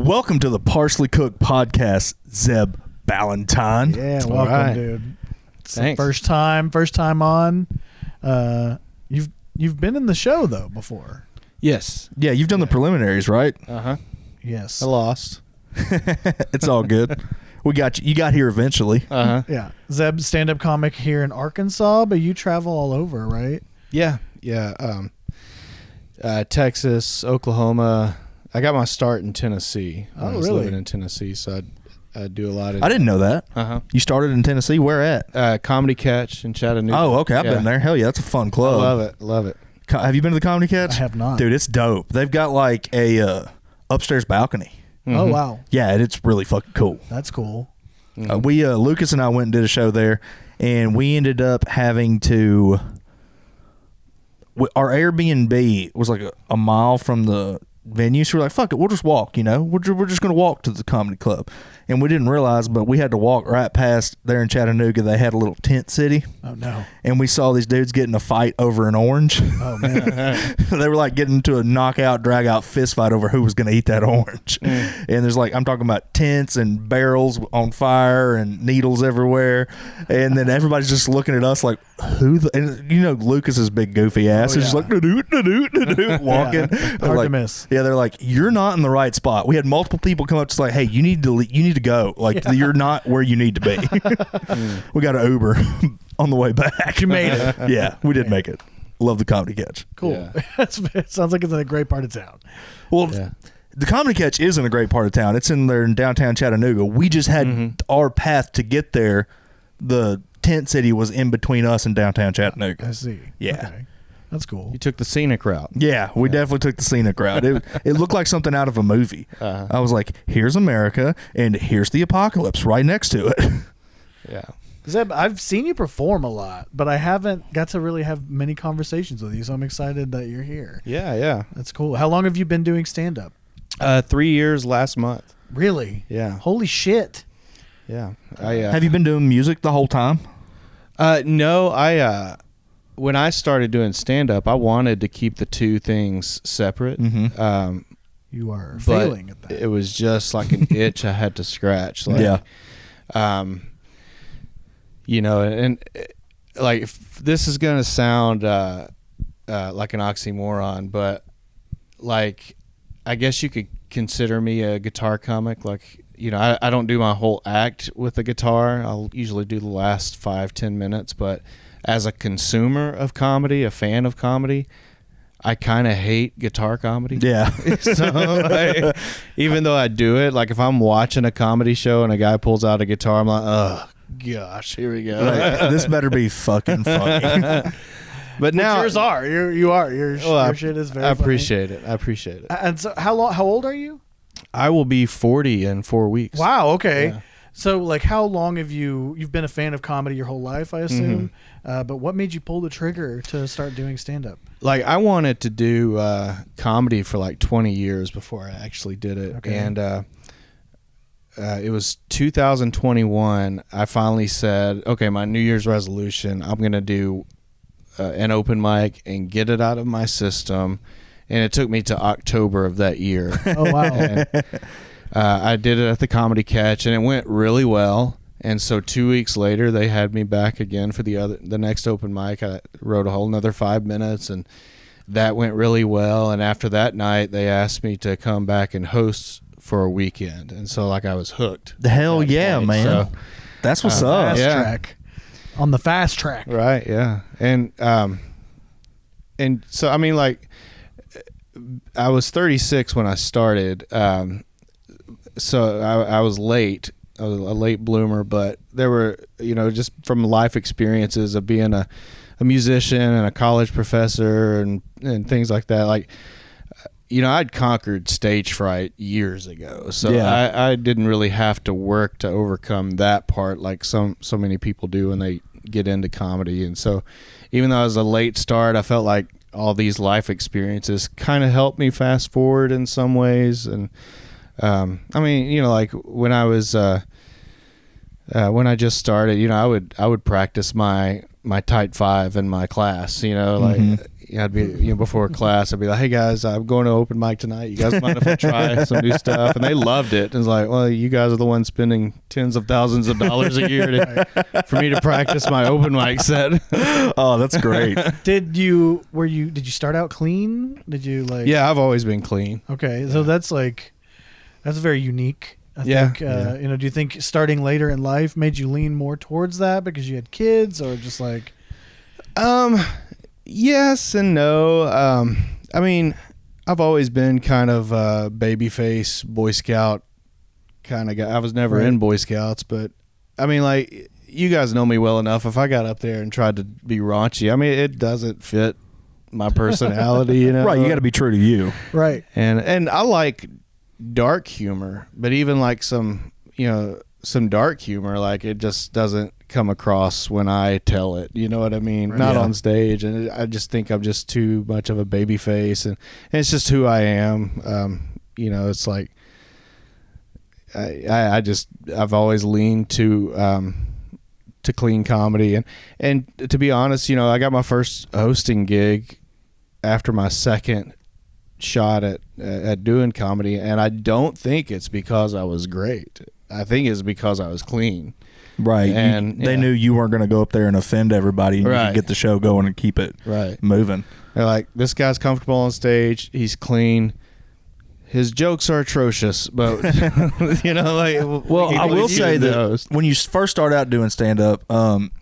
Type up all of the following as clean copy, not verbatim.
Welcome to the Parsley Cook Podcast, Zeb Balentine. Yeah, welcome, dude. It's Thanks. the first time on. You've been in the show though before. Yes. Yeah, you've done the preliminaries, right? Uh-huh. Yes. I lost. It's all good. We got you. You got here eventually. Uh-huh. Yeah. Zeb, stand-up comic here in Arkansas, but you travel all over, right? Yeah. Texas, Oklahoma. I got my start in Tennessee. Oh, I was really? living in Tennessee, so I do a lot of... I didn't know that. Uh-huh. You started in Tennessee. Where at? Comedy Catch in Chattanooga. Oh, okay. I've been there. Hell yeah, that's a fun I club. love it. Have you been to the Comedy Catch? I have not. Dude, it's dope. They've got like a upstairs balcony. Mm-hmm. Oh, wow. Yeah, and it's really fucking cool. That's cool. Mhm. Lucas and I went and did a show there, and we ended up having to. Our Airbnb was like a mile from the venue, so we're like, "Fuck it, we'll just walk." We're just gonna walk to the comedy club, and we didn't realize, but we had to walk right past there in Chattanooga. They had a little tent city, Oh, no. and we saw these dudes getting a fight over an orange. Oh, man. They were like getting into a knockout, drag out fist fight over who was going to eat that orange. And there's like, I'm talking about tents and barrels on fire and needles everywhere. And then everybody's just looking at us like, and Lucas's big goofy ass is just like, walking. Yeah. They're Hard like, to miss. Yeah, they're like, you're not in the right spot. We had multiple people come up to like, hey, you need to go. Like, you're not where you need to be. We got an Uber on the way back. You made it. Yeah, we did make it. Love the Comedy Catch. Cool. Yeah. It sounds like it's in a great part of town. Well, Yeah. the Comedy Catch isn't a great part of town. It's in there in downtown Chattanooga. We just had our path to get there. The tent city was in between us and downtown Chattanooga. I see. Yeah. Okay. That's cool. You took the scenic route. Yeah, we definitely took the scenic route. It looked like something out of a movie. Uh-huh. I was like, here's America, and here's the apocalypse right next to it. Yeah. Zeb, I've seen you perform a lot, but I haven't got to really have many conversations with you, so I'm excited that you're here. Yeah. That's cool. How long have you been doing stand-up? 3 years last month. Really? Yeah. Holy shit. Yeah. Have you been doing music the whole time? No, when I started doing stand-up, I wanted to keep the two things separate. Mm-hmm. You are But failing at that. it was just like an itch I had to scratch. Like, Yeah. And like if this is gonna sound like an oxymoron, but like I guess you could consider me a guitar comic. Like, I don't do my whole act with the guitar. I'll usually do the last 5-10 minutes, but as a consumer of comedy, a fan of comedy, I kind of hate guitar comedy. Yeah. So like, even though I do it, like if I'm watching a comedy show and a guy pulls out a guitar, I'm like, oh gosh, here we go. Like, this better be fucking funny. But now yours are. Your shit is very I funny. appreciate it. And so how old are you? I will be 40 in 4 weeks. Wow, okay. Yeah. So like how long have you've been a fan of comedy your whole life, I assume? But what made you pull the trigger to start doing stand-up? Like I wanted to do comedy for like 20 years before I actually did it. Okay. And it was 2021. I finally said, okay, my New Year's resolution, I'm going to do an open mic and get it out of my system. And it took me to October of that year. Oh, wow. And, I did it at the Comedy Catch, and it went really well. And so 2 weeks later, they had me back again for the next open mic. I wrote a whole another 5 minutes, and that went really well. And after that night, they asked me to come back and host for a weekend. And so like I was hooked. The hell yeah, point. man. So, That's what's up. Fast Yeah. track. On the fast track. right, yeah. And so I mean, like I was 36 when I started. So I was late. I was a late bloomer, but there were, just from life experiences of being a musician and a college professor and things like that. Like, I'd conquered stage fright years ago, so Yeah. I didn't really have to work to overcome that part like so many people do when they get into comedy. And so even though I was a late start, I felt like all these life experiences kind of helped me fast forward in some ways. And I mean, like when I was when I just started, I would practice my tight five in my class, like I'd be, before class, I'd be like, hey guys, I'm going to open mic tonight. You guys mind if I try some new stuff? And they loved it. It's like, well, you guys are the ones spending tens of thousands of dollars a year for me to practice my open mic set. Oh, that's great. Did you start out clean? Did you Yeah, I've always been clean. Okay, so that's very unique. I think, do you think starting later in life made you lean more towards that because you had kids, or just like? Yes and no. I mean, I've always been kind of a babyface Boy Scout kind of guy. I was never in Boy Scouts, but I mean, like, you guys know me well enough. If I got up there and tried to be raunchy, I mean, it doesn't fit my personality, Right, you got to be true to you. Right. And I like dark humor, but even like some dark humor, like, it just doesn't come across when I tell it, you know what I mean? Right. Not on stage, and I just think I'm just too much of a baby face, and it's just who I am. It's like I've always leaned to clean comedy, and to be honest, I got my first hosting gig after my second shot at doing comedy, and I don't think it's because I was great. I think it's because I was clean. Right. And they knew you weren't going to go up there and offend everybody, and you could get the show going and keep it moving. They're like, this guy's comfortable on stage, he's clean, his jokes are atrocious, but well, I will say that when you first start out doing stand-up,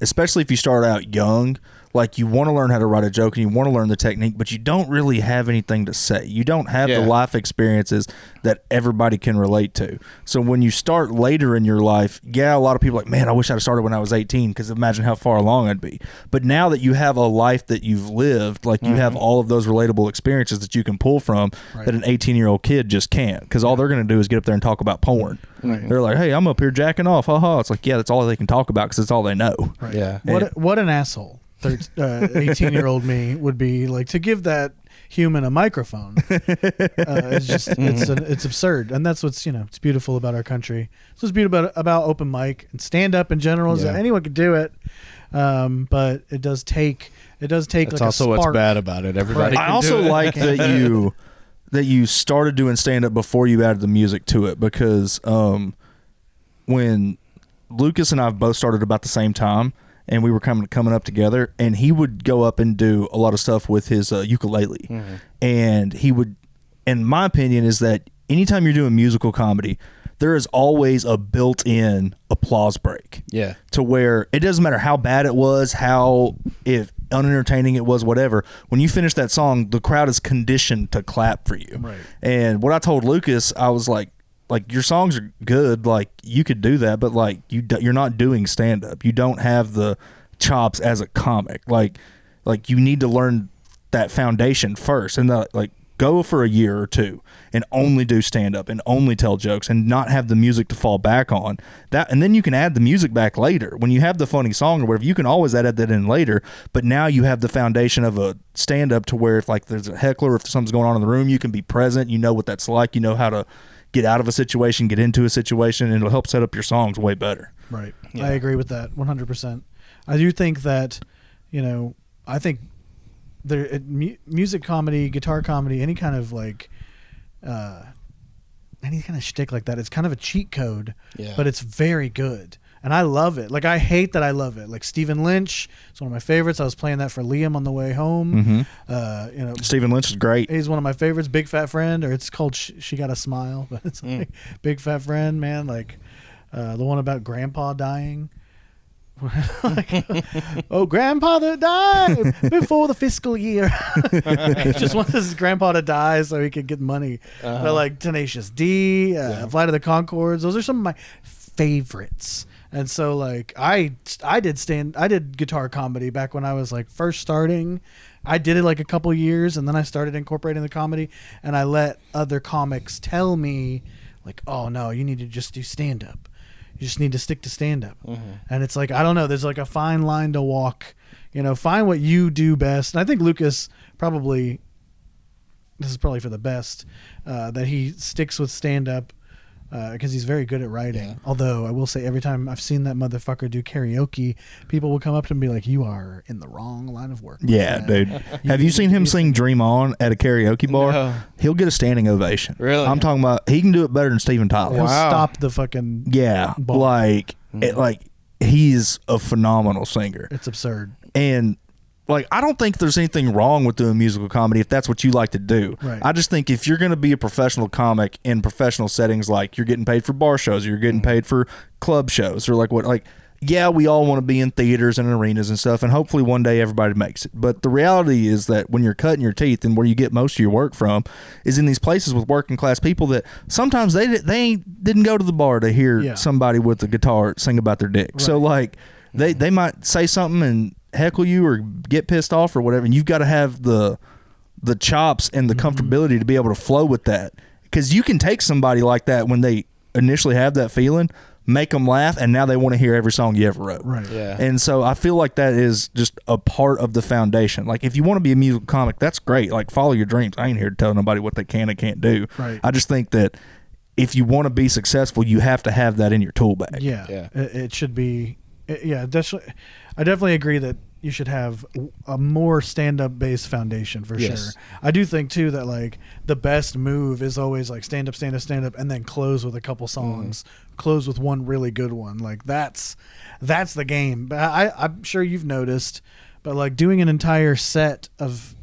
especially if you start out young, like, you want to learn how to write a joke and you want to learn the technique, but you don't really have anything to say. You don't have the life experiences that everybody can relate to. So when you start later in your life, a lot of people are like, man, I wish I'd started when I was 18, because imagine how far along I'd be. But now that you have a life that you've lived, like, you have all of those relatable experiences that you can pull from that an 18-year-old kid just can't, because all they're going to do is get up there and talk about porn. Right. They're like, hey, I'm up here jacking off. Ha. It's like, yeah, that's all they can talk about because it's all they know. Right. Yeah. What an asshole 18-year-old me would be like to give that human a microphone. It's just it's absurd, and that's what's it's beautiful about our country. It's what's beautiful about open mic and stand up in general is that anyone could do it, but it does take. That's like also a spark. What's bad about it. Everybody. I also like that you started doing stand up before you added the music to it, because when Lucas and I both started about the same time, and we were coming up together, and he would go up and do a lot of stuff with his ukulele. And he would, in my opinion, is that anytime you're doing musical comedy, there is always a built-in applause break. Yeah. To where it doesn't matter how bad it was, if unentertaining it was, whatever. When you finish that song, the crowd is conditioned to clap for you. Right. And what I told Lucas, I was like, your songs are good, like, you could do that, but like, you're not doing stand up. You don't have the chops as a comic. Like you need to learn that foundation first, and go for a year or two and only do stand up and only tell jokes and not have the music to fall back on. That, and then you can add the music back later. When you have the funny song or whatever, you can always add that in later, but now you have the foundation of a stand up to where if like there's a heckler, if something's going on in the room, you can be present, you know what that's like, you know how to get out of a situation, get into a situation, and it'll help set up your songs way better. Right. Yeah. I agree with that 100%. I do think that, I think music comedy, guitar comedy, any kind of shtick like that, it's kind of a cheat code, but it's very good. And I love it. Like, I hate that I love it. Like, Stephen Lynch, it's one of my favorites. I was playing that for Liam on the way home. Stephen Lynch is great. He's one of my favorites. Big Fat Friend, or it's called She Got a Smile, but it's like Big Fat Friend, man. Like, the one about Grandpa dying. Oh, grandfather died before the fiscal year. He just wants his grandpa to die so he could get money. But like Tenacious D, Flight of the Conchords, those are some of my favorites. And so like I did guitar comedy back when I was like first starting. I did it like a couple years, and then I started incorporating the comedy, and I let other comics tell me like, oh no, you need to just do stand up. You just need to stick to stand-up. And it's like, I don't know, there's like a fine line to walk. Find what you do best. And I think Lucas this is probably for the best, that he sticks with stand-up because he's very good at writing. Although I will say, every time I've seen that motherfucker do karaoke, people will come up to him and be like, "You are in the wrong line of work." Yeah, dude. Have you seen him sing "Dream On" at a karaoke bar? No. He'll get a standing ovation. Really? I'm talking about. He can do it better than Steven Tyler. He'll Wow. stop the fucking ball. Like he's a phenomenal singer, It's absurd. and like I don't think there's anything wrong with doing musical comedy if that's what you like to do. Right. I just think if you're going to be a professional comic in professional settings, like you're getting paid for bar shows, or you're getting paid for club shows, or yeah, we all want to be in theaters and arenas and stuff, and hopefully one day everybody makes it. But the reality is that when you're cutting your teeth and where you get most of your work from is in these places with working class people that sometimes they didn't go to the bar to hear somebody with a guitar sing about their dick. Right. So like they might say something and heckle you or get pissed off or whatever, and you've got to have the chops and the comfortability to be able to flow with that, because you can take somebody like that when they initially have that feeling, make them laugh, and now they want to hear every song you ever wrote. Right. Yeah. And so I feel like that is just a part of the foundation. Like if you want to be a musical comic, that's great. Like follow your dreams. I ain't here to tell nobody what they can and can't do. Right. I just think that if you want to be successful, you have to have that in your tool bag. Yeah. It should be. Definitely. I definitely agree that you should have a more stand-up based foundation for sure. I do think too that like the best move is always like stand up, and then close with a couple songs. Close with one really good one. Like that's the game. But I'm sure you've noticed, but like doing an entire set of,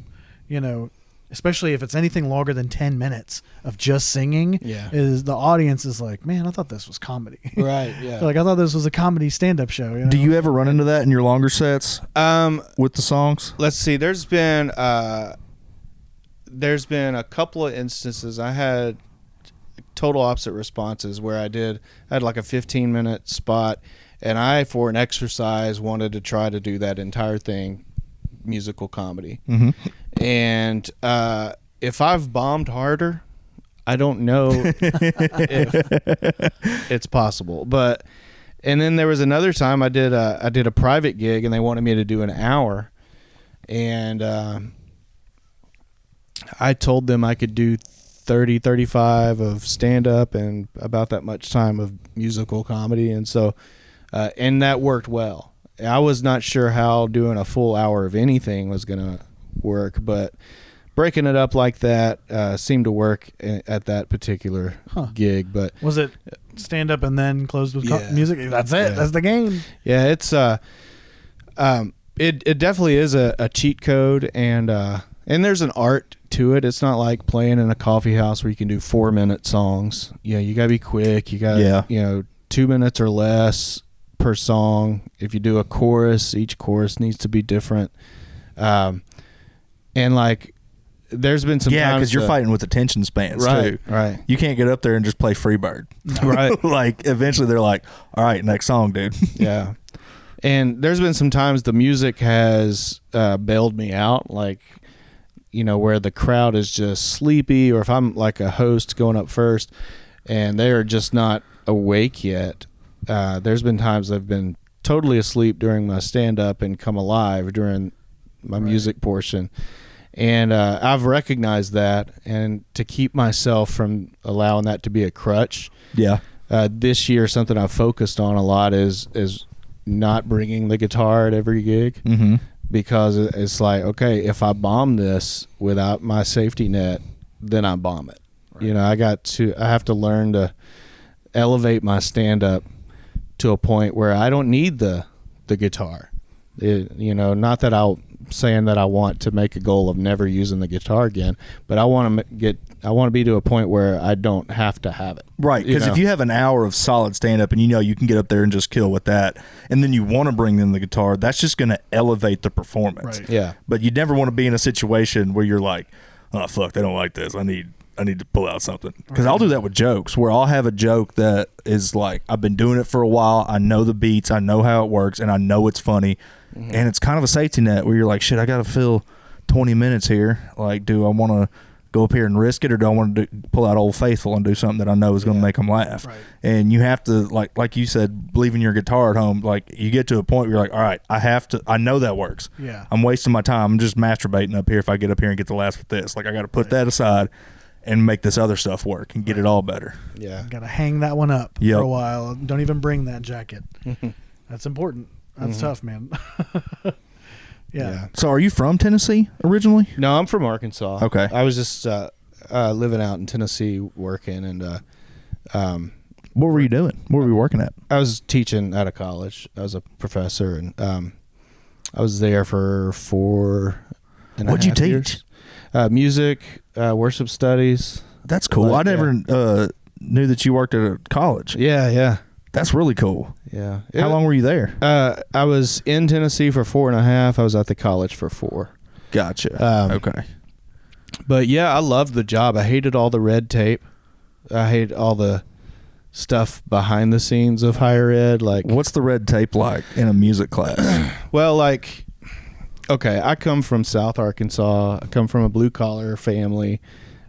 especially if it's anything longer than 10 minutes of just singing, is the audience is like, man, I thought this was comedy. Right. Yeah. Like I thought this was a comedy stand-up show. Do you ever run into that in your longer sets with the songs? Let's see. There's been a couple of instances. I had total opposite responses where I had like a 15-minute spot, and I, for an exercise, wanted to try to do that entire thing musical comedy. And if I've bombed harder, I don't know if it's possible. But and then there was another time I did a private gig, and they wanted me to do an hour, and I told them I could do 35 of stand-up and about that much time of musical comedy, and so and that worked well. I was not sure how doing a full hour of anything was going to work, but breaking it up like that seemed to work at that particular gig. But was it stand up and then closed with music? That's it. That's the game. Yeah, it's it definitely is a cheat code, and there's an art to it. It's not like playing in a coffee house where you can do 4-minute songs. You got to be quick. You got 2 minutes or less per song. If you do a chorus, each chorus needs to be different. And like there's been some times because you're fighting with attention spans too. Right. You can't get up there and just play Freebird. Right. Like eventually they're like, all right, next song, dude. Yeah. And there's been some times the music has bailed me out, like, where the crowd is just sleepy, or if I'm like a host going up first and they're just not awake yet. There's been times I've been totally asleep during my stand-up and come alive during my music portion. And I've recognized that, and to keep myself from allowing that to be a crutch. This year, something I've focused on a lot is not bringing the guitar at every gig, because it's like, okay, if I bomb this without my safety net, then I bomb it. Right. I have to learn to elevate my stand-up to a point where I don't need the guitar. Not that I'm saying that I want to make a goal of never using the guitar again, but I want to be to a point where I don't have to have it. Right, because if you have an hour of solid stand-up and you can get up there and just kill with that, and then you want to bring in the guitar, that's just going to elevate the performance. Right. Yeah. But you never want to be in a situation where you're like, oh, fuck, they don't like this. I need to pull out something. Because I'll do that with jokes, where I'll have a joke that is like, I've been doing it for a while, I know the beats, I know how it works, and I know it's funny. And it's kind of a safety net where you're like, shit, I got to fill 20 minutes here. Like, do I want to go up here and risk it, or do I want to pull out Old Faithful and do something that I know is going to make them laugh? Right. And you have to, like you said, leaving your guitar at home, like you get to a point where you're like, all right, I know that works. Yeah. I'm wasting my time. I'm just masturbating up here if I get up here and get the laughs with this. Like, I got to put that aside and make this other stuff work and get it all better. Yeah. Got to hang that one up Yep. for a while. Don't even bring that jacket. That's important. That's tough, man. Yeah. So are you from Tennessee originally? No, I'm from Arkansas. Okay. I was just living out in Tennessee working, and What were you doing? What were you working at? I was teaching at a college. I was a professor, and I was there for 4.5 What'd you years. teach? Music, worship studies. That's cool. Like, I never knew that you worked at a college. Yeah. That's really cool. Yeah. How long were you there? I was in Tennessee for 4.5. I was at the college for 4. Gotcha. Okay. But yeah, I loved the job. I hated all the red tape. I hated all the stuff behind the scenes of higher ed. Like, What's the red tape like in a music class? well, like, okay, I come from South Arkansas. I come from a blue collar family.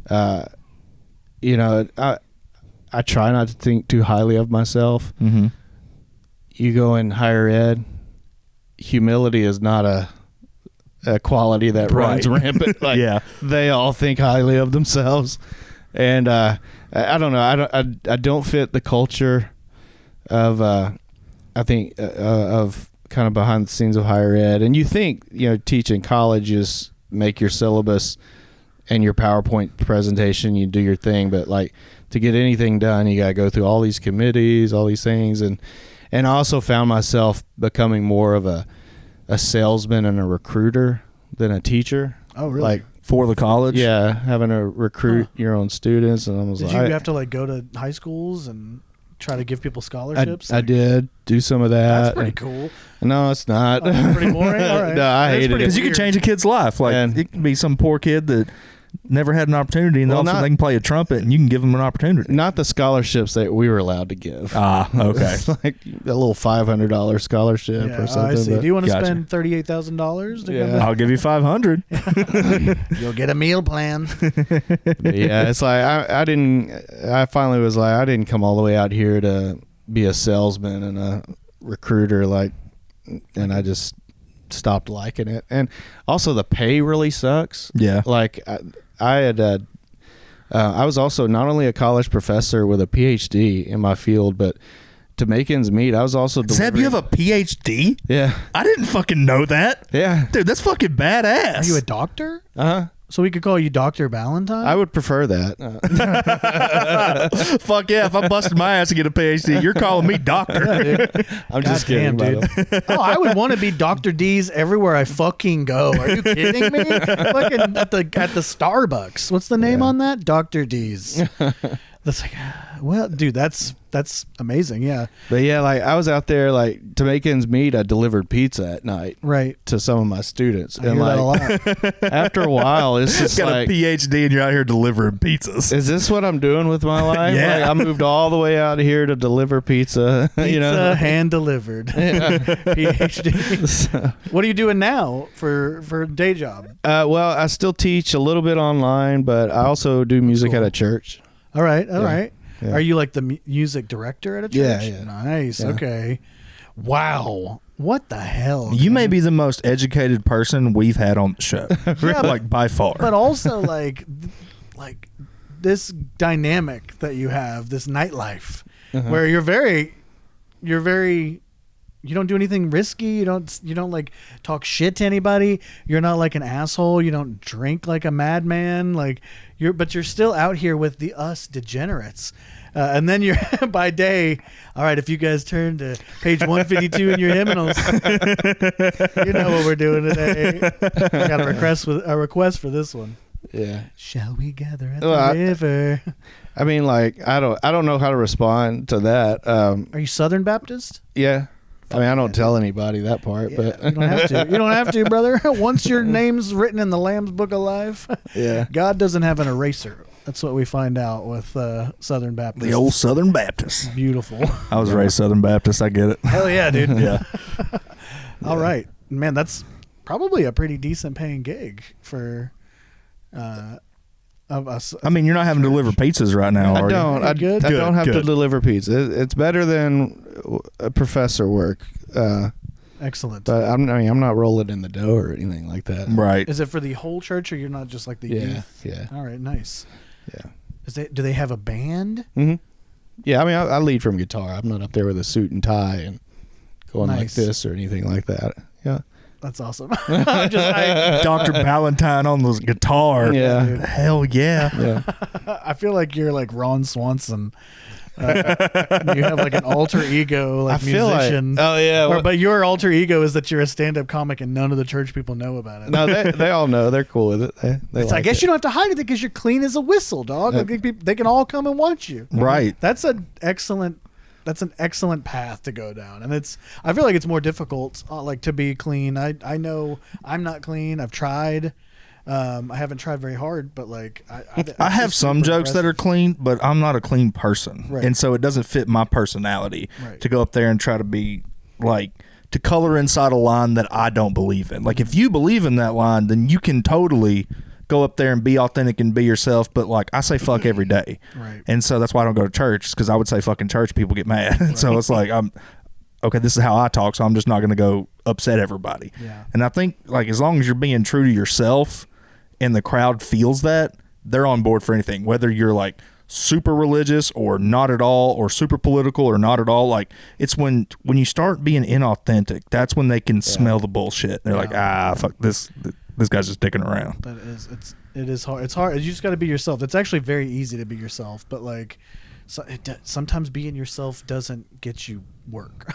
You know, I try not to think too highly of myself. Mm-hmm. You go in higher ed, humility is not a quality that runs rampant. Like, Yeah. they all think highly of themselves, and I don't know. I don't fit the culture of I think of kind of behind the scenes of higher ed. And you think, you know, teaching college is make your syllabus and your PowerPoint presentation, you do your thing, but like to get anything done, you got to go through all these committees, all these things, and I also found myself becoming more of a salesman and a recruiter than a teacher. Oh, really? Like for the college? Yeah, having to recruit your own students, and I was Did like, you have to like go to high schools and try to give people scholarships? I did do some of that. That's pretty cool. No, it's not. Oh, that's pretty boring. All right. No, I That's hated pretty it. Because you can change a kid's life. Like, And- it can be some poor kid that never had an opportunity, and Well, all of a sudden not- they can play a trumpet, and you can give them an opportunity. Not the scholarships that we were allowed to give. Ah, okay. It's like a little $500 scholarship Yeah, or something. I see. but- Do you want to Gotcha. spend $38,000 to Yeah. come back? I'll give you 500. You'll get a meal plan. But yeah, it's like I finally was like, I didn't come all the way out here to be a salesman and a recruiter, like, and I just stopped liking it. And also the pay really sucks. Yeah. Like I was also not only a college professor with a PhD in my field, but to make ends meet, I was also Zeb, you have a PhD? yeah. I didn't fucking know that. Yeah. Dude, that's fucking badass. Are you a doctor? Uh-huh. So we could call you Dr. Balentine? I would prefer that. Fuck yeah, if I busted my ass to get a PhD, you're calling me doctor. I'm just Goddamn, kidding, dude. Oh, I would want to be Dr. Dees everywhere I fucking go. Are you kidding me? Fucking at the Starbucks. What's the name on that? Dr. Dees. That's like, well, dude, that's amazing. Yeah. But yeah, like I was out there, like to make ends meet, I delivered pizza at night Right. to some of my students, I and hear that a like lot. after a while, it's just Got like, a PhD and you're out here delivering pizzas. is this what I'm doing with my life? Yeah. Like, I moved all the way out here to deliver pizza. Pizza You know, hand delivered. PhD. So, What are you doing now for a day job? well, I still teach a little bit online, but I also do music Cool. at a church. All right. All right. Yeah. Are you like the music director at a church? Yeah, yeah. Nice. Yeah. Okay. Wow. What the hell? You may man? be the most educated person we've had on the show. Yeah, like by far. But also like this dynamic that you have, this nightlife, where you're very, you don't do anything risky. You don't like talk shit to anybody. You're not like an asshole. You don't drink like a madman. Like but you're still out here with the us degenerates. And then you're by day. All right, if you guys turn to page 152 in your hymnals, you know what we're doing today. I got a request for this one. Yeah. Shall we gather at Well, the river? I mean, like I don't know how to respond to that. Are you Southern Baptist? Yeah. I mean, I don't tell anybody that part, Yeah, but you don't have to. You don't have to, brother. Once your name's written in the Lamb's Book of Life, yeah. God doesn't have an eraser. That's what we find out with Southern Baptist. the old Southern Baptist. Beautiful. I was raised Southern Baptist. I get it. Hell yeah, dude. Yeah. All right, man. That's probably a pretty decent paying gig for of us. I mean, you're not having to deliver pizzas right now, I are don't. I, Good? I don't have to Good. deliver pizza. It's better than a professor work. Excellent. But I'm not rolling in the dough or anything like that. you? Right. Is it for the whole church, or you're not just like the Yeah. youth? Yeah. All right, nice. Yeah. Do they have a band? Mm-hmm. Yeah, I mean, I lead from guitar. I'm not up there with a suit and tie and going like this or anything like that. Yeah. That's awesome. Dr. Balentine on the guitar. Yeah. Hell yeah. Yeah. I feel like you're like Ron Swanson. You have like an alter ego, like I feel musician. like, oh yeah, but your alter ego is that you're a stand-up comic, and none of the church people know about it. No, they all know. They're cool with it. They I guess you don't have to hide it because you're clean as a whistle, dog. Like, they can all come and watch you. Right. That's an excellent path to go down, and I feel like it's more difficult, like to be clean. I know I'm not clean. I've tried. I haven't tried very hard, but like I have some jokes that are clean, but I'm not a clean person, right. and so it doesn't fit my personality to go up there and try to be like to color inside a line that I don't believe in. Like if you believe in that line, then you can totally go up there and be authentic and be yourself. But like I say fuck every day, right. And so that's why I don't go to church, because I would say fucking church, people get mad. Right. So it's like okay, this is how I talk, so I'm just not going to go upset everybody. Yeah. And I think like as long as you're being true to yourself and the crowd feels that, they're on board for anything, whether you're like super religious or not at all, or super political or not at all. Like it's when you start being inauthentic, that's when they can smell the bullshit. They're like, fuck this guy's just dicking around. It is hard. It's hard. You just got to be yourself. It's actually very easy to be yourself, but like sometimes being yourself doesn't get you work.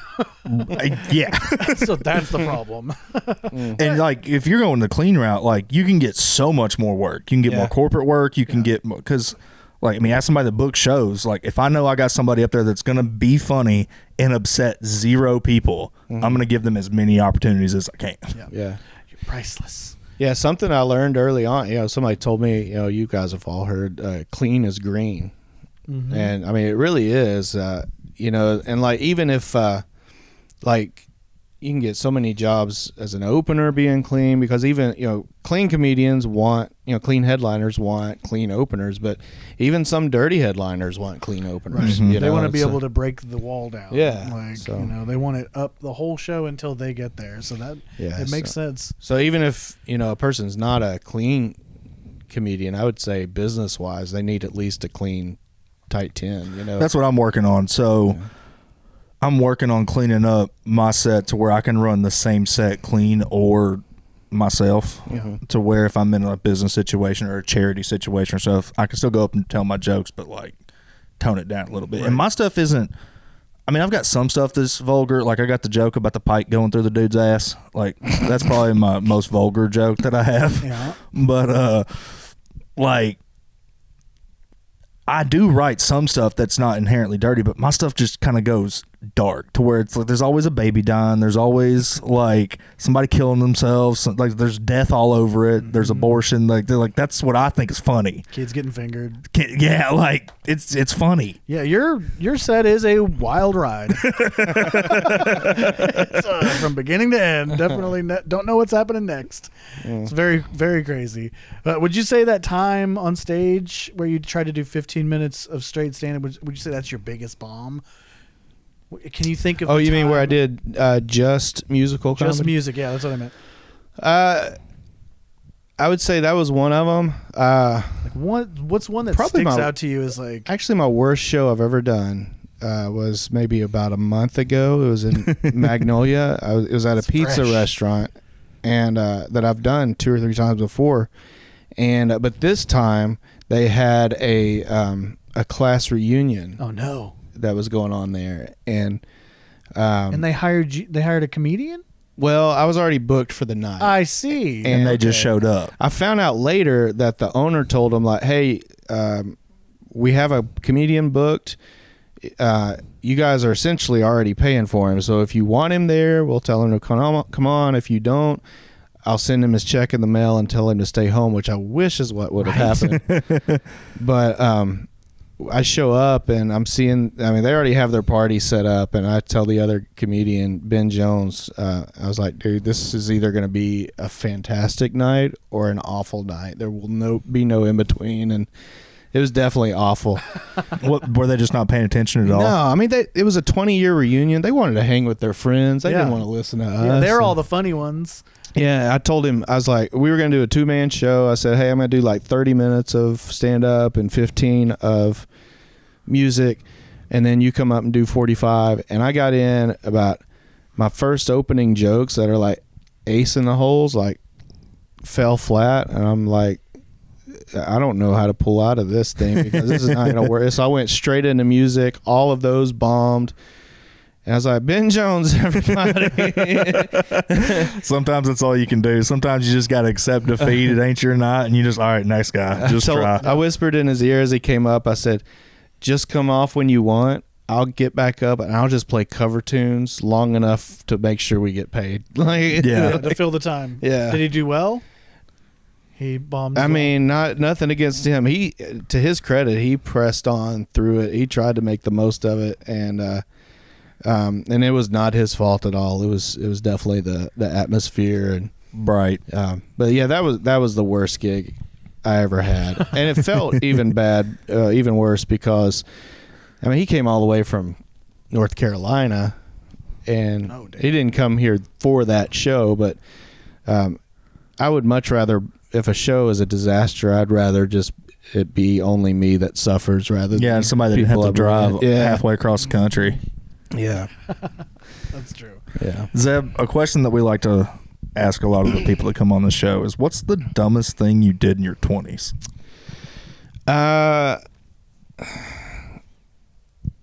Yeah. So that's the problem. And like if you're going the clean route, like you can get so much more work. You can get more corporate work. You can get more, because like, I mean, as somebody that books shows, like if I know I got somebody up there that's going to be funny and upset zero people, I'm going to give them as many opportunities as I can. Yeah. You're priceless. Yeah, something I learned early on, somebody told me, you guys have all heard, clean is green. Mm-hmm. And I mean, it really is, and like, even if, like you can get so many jobs as an opener being clean, because even, clean comedians want, clean headliners want clean openers, but even some dirty headliners want clean openers. Right. They want to be able to break the wall down. Yeah. Like, they want it up the whole show until they get there. So that it makes sense. So even if, a person's not a clean comedian, I would say business wise, they need at least a clean tight 10, That's what I'm working on. So I'm working on cleaning up my set to where I can run the same set clean or myself, to where if I'm in a business situation or a charity situation or stuff, I can still go up and tell my jokes, but like tone it down a little bit. Right. And my stuff isn't, I mean, I've got some stuff that's vulgar. Like I got the joke about the pike going through the dude's ass. Like that's probably my most vulgar joke that I have. Yeah. But like I do write some stuff that's not inherently dirty, but my stuff just kind of goes dark to where it's like there's always a baby dying, there's always like somebody killing themselves, like there's death all over it, there's abortion, like they're like, that's what I think is funny. Kids getting fingered. Yeah, like it's funny. Yeah, your set is a wild ride. It's, from beginning to end. Definitely don't know what's happening next. It's very, very crazy. Would you say that time on stage where you tried to do 15 minutes of straight stand-up, would you say that's your biggest bomb? Can you think of? Oh, you mean where I did just musical comedy? Just music, yeah, that's what I meant. I would say that was one of them. What's one that sticks out to you as like? Actually, my worst show I've ever done was maybe about a month ago. It was in Magnolia. It was at a pizza restaurant, and that I've done 2 or 3 times before. And but this time they had a class reunion. Oh no. That was going on there, and they hired a comedian. Well, I was already booked for the night. I see, and they just showed up. I found out later that the owner told them like, "Hey, we have a comedian booked. You guys are essentially already paying for him. So if you want him there, we'll tell him to come on. If you don't, I'll send him his check in the mail and tell him to stay home," which I wish is what would have happened. But I show up and I'm seeing, I mean, they already have their party set up, and I tell the other comedian, Ben Jones, I was like, dude, this is either going to be a fantastic night or an awful night. There will be no in between. And It was definitely awful. What, were they just not paying attention at all? No, I mean, it was a 20-year reunion. They wanted to hang with their friends. They didn't want to listen to us. Yeah, they're all the funny ones. Yeah, I told him, I was like, we were going to do a 2-man show. I said, hey, I'm going to do like 30 minutes of stand-up and 15 of music, and then you come up and do 45. And I got in about my first opening jokes that are like ace in the holes, like fell flat. And I'm like, I don't know how to pull out of this thing because this is not going to work. So I went straight into music. All of those bombed. And I was like, Ben Jones, everybody. Sometimes that's all you can do. Sometimes you just got to accept defeat. It ain't your night. And you just, all right, next guy. Just try. I whispered in his ear as he came up. I said, just come off when you want. I'll get back up and I'll just play cover tunes long enough to make sure we get paid. Like, Yeah, to fill the time. Yeah. Did he do well? He bombed. I mean, nothing against him. He, to his credit, he pressed on through it. He tried to make the most of it, and it was not his fault at all. It was definitely the atmosphere and right. But yeah, that was the worst gig I ever had, and it felt even worse because, I mean, he came all the way from North Carolina, and he didn't come here for that show. But I would much rather, if a show is a disaster, I'd rather just it be only me that suffers rather than somebody that didn't have to drive halfway across the country. Yeah. That's true. Yeah. Zeb, a question that we like to ask a lot of the people that come on the show is, what's the dumbest thing you did in your 20s?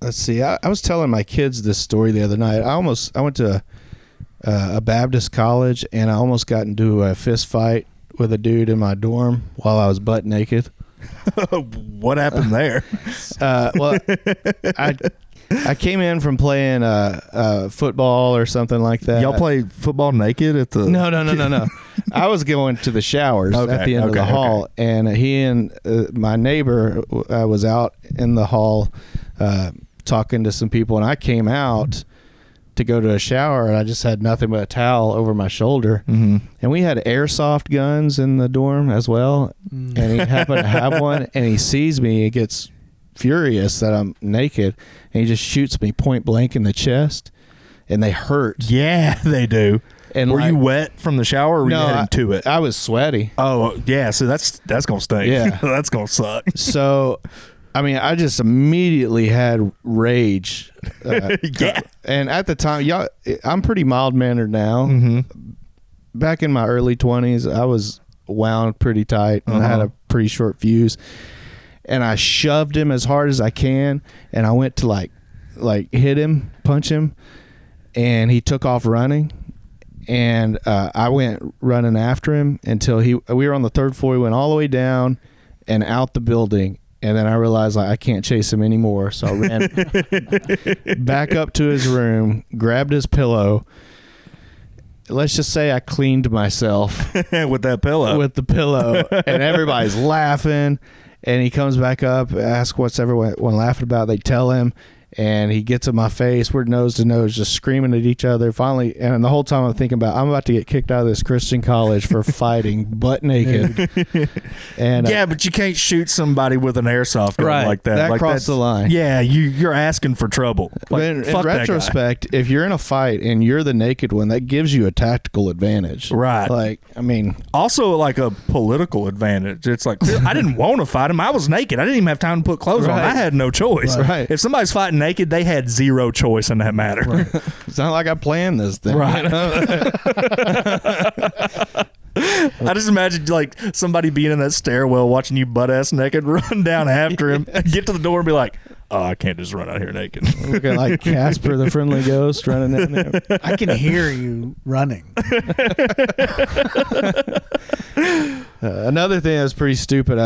Let's see. I was telling my kids this story the other night. I went to a Baptist college, and I almost got into a fist fight with a dude in my dorm while I was butt naked. What happened there? Well, I came in from playing football or something like that. Y'all play football naked at the... No. I was going to the showers at the end of the hall, and he and my neighbor was out in the hall talking to some people, and I came out to go to a shower, and I just had nothing but a towel over my shoulder. Mm-hmm. And we had airsoft guns in the dorm as well, and he happened to have one, and he sees me, he gets furious that I'm naked, and he just shoots me point blank in the chest, and they hurt. Yeah, they do. And were you wet from the shower, or were you heading to it? I was sweaty. Oh, yeah, so that's gonna stink. Yeah. That's gonna suck. So, I mean, I just immediately had rage. Yeah. And at the time, I'm pretty mild-mannered now. Mm-hmm. Back in my early 20s, I was wound pretty tight, and I had a pretty short fuse. And I shoved him as hard as I can, and I went to like hit him, punch him, and he took off running. And I went running after him until we were on the 3rd floor. We went all the way down and out the building. And then I realized I can't chase him anymore. So I ran back up to his room, grabbed his pillow. Let's just say I cleaned myself. With that pillow. With the pillow. And everybody's laughing. And he comes back up, asks what's everyone laughing about. They tell him. And he gets in my face. We're nose to nose, just screaming at each other. Finally, and the whole time I'm thinking I'm about to get kicked out of this Christian college for fighting butt naked. And yeah, but you can't shoot somebody with an airsoft gun like that. That crossed the line. Yeah, you're asking for trouble. Like, in fuck retrospect, if you're in a fight and you're the naked one, that gives you a tactical advantage. Right. Like, I mean, also like a political advantage. It's like, I didn't want to fight him. I was naked. I didn't even have time to put clothes on. I had no choice. Right. If somebody's fighting naked, they had zero choice in that matter. Right. It's not like I planned this thing. Right. I just imagine like somebody being in that stairwell watching you butt ass naked, run down after him, get to the door and be like, oh, I can't just run out here naked. Looking like Casper the Friendly Ghost running down there. I can hear you running. Another thing that's pretty stupid,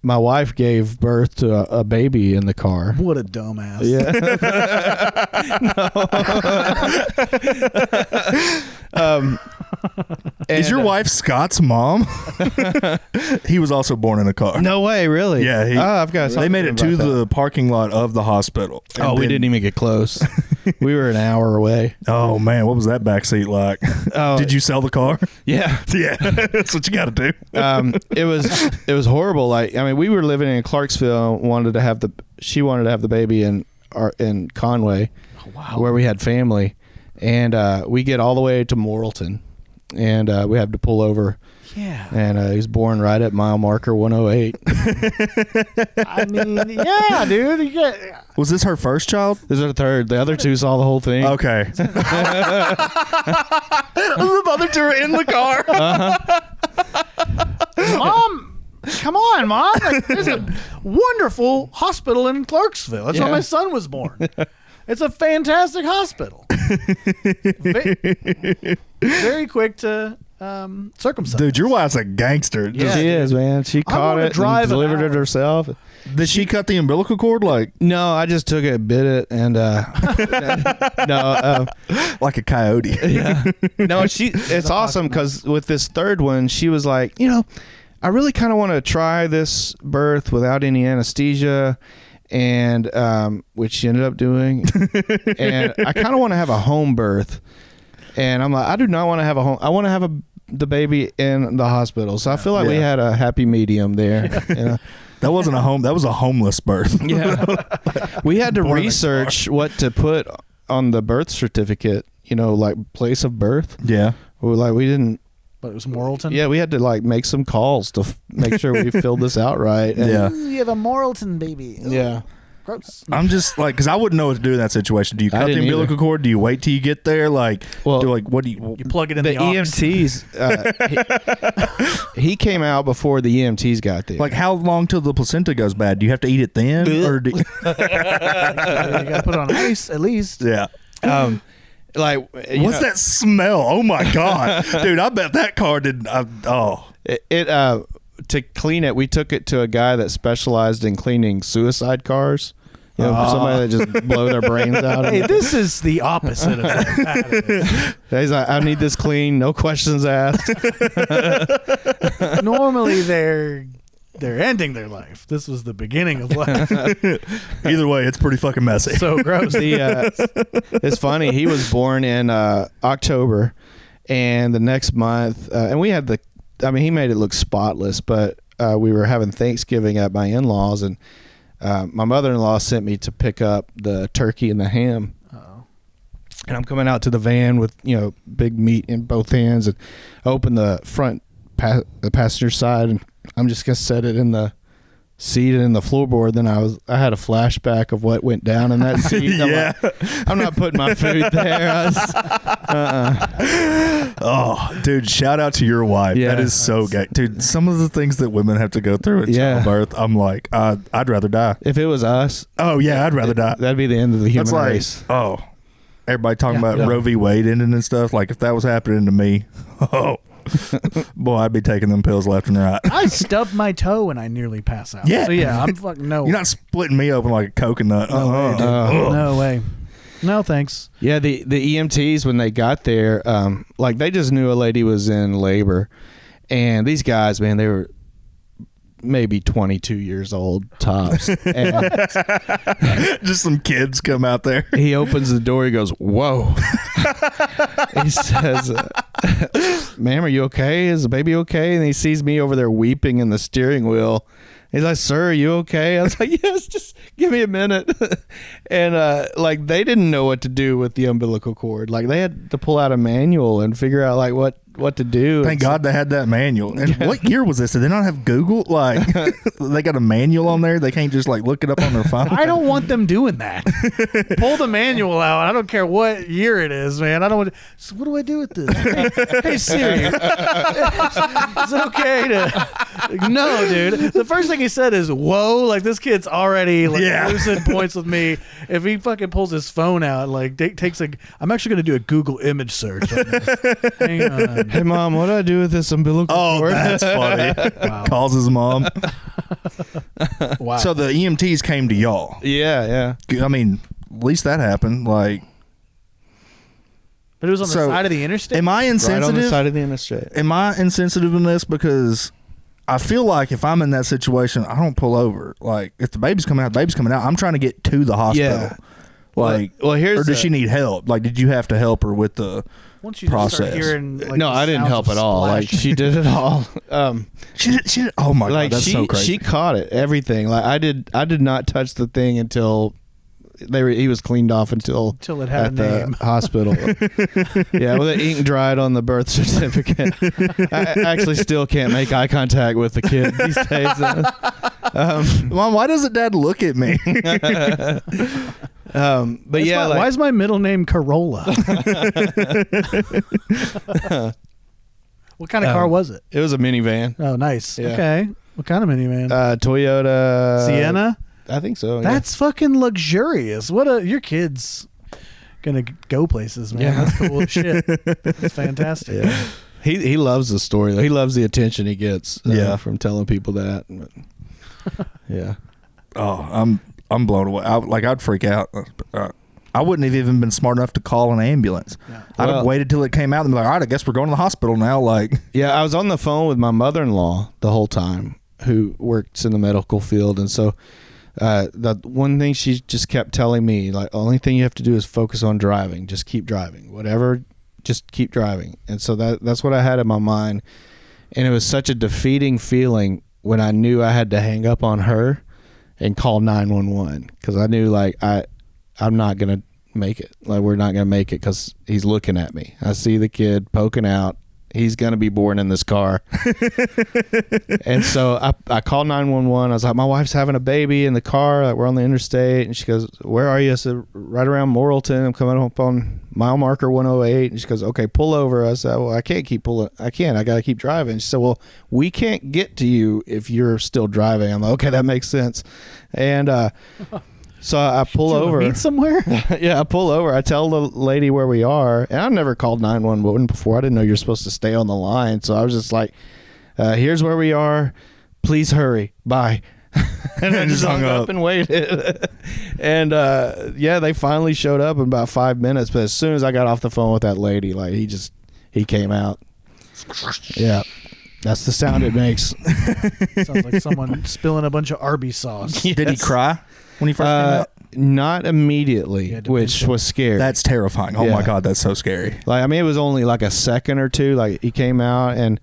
my wife gave birth to a baby in the car. What a dumbass. Yeah. Is your wife Scott's mom? He was also born in a car. No way, really? Yeah. I've got. They made it to the parking lot of the hospital. Oh, we didn't even get close. We were an hour away. Oh man, what was that backseat like? Oh, Did you sell the car? Yeah. Yeah, that's what you got to do. It was horrible. Like, I mean, we were living in Clarksville. She wanted to have the baby in Conway, where we had family, and we get all the way to Morrilton, and we have to pull over. Yeah. And he was born right at mile marker 108. I mean, yeah, dude. Was this her first child? This is her third. The other two saw the whole thing. Okay. The other two are in the car. Mom, come on, Mom. Like, there's a wonderful hospital in Clarksville. That's where my son was born. It's a fantastic hospital. Very quick to circumcised. Dude, your wife's a gangster. Yeah, she is, man. She caught it and delivered it herself. Did she cut the umbilical cord? Like, no, I just took it, bit it, and like a coyote. Yeah. No, it's awesome because with this third one, she was like, I really kind of want to try this birth without any anesthesia, and which she ended up doing, and I kind of want to have a home birth. And I'm like, I do not want to have a home. I want to have the baby in the hospital. So I feel like we had a happy medium there. That wasn't a home. That was a homeless birth. Yeah. We had to research what to put on the birth certificate, like place of birth. Yeah. We didn't. But it was Morrilton? Yeah, we had to make some calls to make sure we filled this out right. And, yeah. You have a Morrilton baby. Ooh. Yeah. Gross. I'm just like, because I wouldn't know what to do in that situation. Do you cut the umbilical cord? Do you wait till you get there? Like, what do you? You plug it in the EMTs. He came out before the EMTs got there. Like, how long till the placenta goes bad? Do you have to eat it then, or do you got to put it on ice at least? Yeah. What's that smell? Oh my god, dude! I bet that car did. To clean it, we took it to a guy that specialized in cleaning suicide cars. Somebody that just blow their brains out. Hey, this is the opposite of that. He's like, I need this clean, no questions asked. Normally, they're ending their life. This was the beginning of life. Either way, it's pretty fucking messy. So gross. It's funny. He was born in October, and the next month, and we had he made it look spotless, but we were having Thanksgiving at my in-laws, and my mother-in-law sent me to pick up the turkey and the ham. Uh-oh. And I'm coming out to the van with, big meat in both hands, and open the front, the passenger side, and I'm just going to set it in the seat and in the floorboard. Then I had a flashback of what went down in that seat. Yeah. I'm not putting my food there. Oh, dude, shout out to your wife. Yeah. That is so gay. Dude, some of the things that women have to go through at childbirth, I'm like, I'd rather die. If it was us. Oh, yeah, I'd rather die. That'd be the end of the human race. Oh, everybody talking about Roe v. Wade ending and stuff. Like, if that was happening to me, boy, I'd be taking them pills left and right. I stubbed my toe and I nearly pass out. Yeah. So yeah, I'm fucking no. You're not splitting me open like a coconut. No way. No thanks. Yeah, the EMTs, when they got there, they just knew a lady was in labor, and these guys, man, they were maybe 22 years old tops. And just some kids come out there. He opens the door. He goes, "Whoa!" He says, "Ma'am, are you okay? Is the baby okay?" And he sees me over there weeping in the steering wheel. He's like, "Sir, are you okay?" I was like, "Yes, just give me a minute." And they didn't know what to do with the umbilical cord. Like, they had to pull out a manual and figure out what to do. Thank God they had that manual. And what year was this? Did they not have Google? Like, they got a manual on there. They can't just look it up on their phone. I don't want them doing that. Pull the manual out. I don't care what year it is, man. I don't want. So what do I do with this? Hey Siri, is it okay to? No, dude. The first thing he said is, "Whoa!" Like, this kid's already losing points with me. If he fucking pulls his phone out, takes a. I'm actually going to do a Google image search on this. Hang on. Hey, Mom, what do I do with this umbilical cord? Oh, that's funny. Wow. Calls his mom. Wow. So the EMTs came to y'all. Yeah. I mean, at least that happened. But it was on the side of the interstate? Am I insensitive? Right on the side of the interstate. Am I insensitive in this? Because I feel like if I'm in that situation, I don't pull over. Like, if the baby's coming out, I'm trying to get to the hospital. Yeah. Like, well, here's or does she need help? Like, did you have to help her with the Once you just start process? hearing, like, no, the I didn't sounds help of at all. Like splashing. she did it all. She did, oh my Like god, that's she so crazy. she caught it, everything. Like I did not touch the thing until he was cleaned off until it had at a the name. hospital. Yeah, with the ink dried on the birth certificate. I actually still can't make eye contact with the kid these days. Mom, why doesn't Dad look at me? But yeah, why is my middle name Corolla? What kind of car was it? it was a minivan. Oh, nice. Yeah. Okay. What kind of minivan? Toyota Sienna? I think so. That's fucking luxurious. Your kid's gonna go places, man. Yeah. That's cool as shit. That's fantastic. Yeah. He loves the story though. He loves the attention he gets from telling people that. Yeah. Oh, I'm blown away. I'd freak out. I wouldn't have even been smart enough to call an ambulance. Yeah. I'd have waited till it came out and be like, all right, I guess we're going to the hospital now. Like, Yeah, I was on the phone with my mother-in-law the whole time, who works in the medical field, and so the one thing she just kept telling me, like, only thing you have to do is focus on driving. Just keep driving. Whatever, just keep driving. And so that's what I had in my mind, and it was such a defeating feeling when I knew I had to hang up on her and call 911, because I knew, like, I'm not gonna make it. Like, we're not gonna make it because he's looking at me. I see the kid poking out. He's gonna be born in this car. And so I called 911. I was like, my wife's having a baby in the car. Like, we're on the interstate, and she goes, "Where are you?" I said, "Right around Morrilton. I'm coming up on mile marker 108." And she goes, "Okay, pull over." I said, "Well, I can't keep pulling. I gotta keep driving." She said, "Well, we can't get to you if you're still driving." I'm like, "Okay, that makes sense." And so I pull over. Meet somewhere? Yeah, I pull over. I tell the lady where we are, and I've never called 911 before. I didn't know you're supposed to stay on the line, so I was just like, "Here's where we are. Please hurry. Bye." And I just hung up and waited. And they finally showed up in about 5 minutes. But as soon as I got off the phone with that lady, like, he came out. Yeah. That's the sound it makes. Sounds like someone spilling a bunch of Arby's sauce. Yes. Did he cry when he first came out? Not immediately, which was scary. That's terrifying. Oh my God, that's so scary. Like, I mean, it was only like a second or two. Like, he came out, and